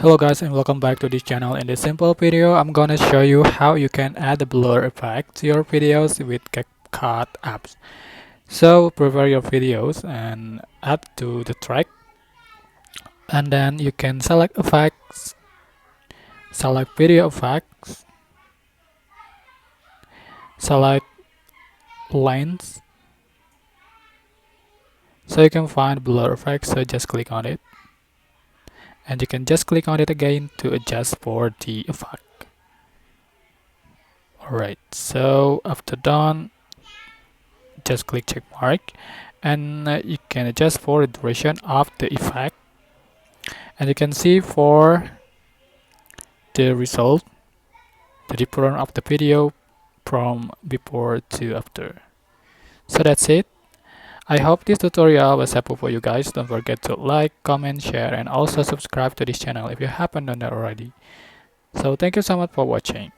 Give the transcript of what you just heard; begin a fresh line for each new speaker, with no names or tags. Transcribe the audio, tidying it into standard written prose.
Hello guys and welcome back to this channel. In this simple video, I'm gonna show you how you can add a blur effect to your videos with CapCut apps. So prepare your videos and add to the track, and then you can select effects, select video effects, select lines. So you can find blur effect, so just click on it. And you can just click on it again to adjust for the effect. Alright, so after done, just click check mark, and you can adjust for the duration of the effect, and you can see for the result the difference of the video from before to after. So that's it. I hope this tutorial was helpful for you guys. Don't forget to like, comment, share, and also subscribe to this channel if you haven't done that already. So thank you so much for watching.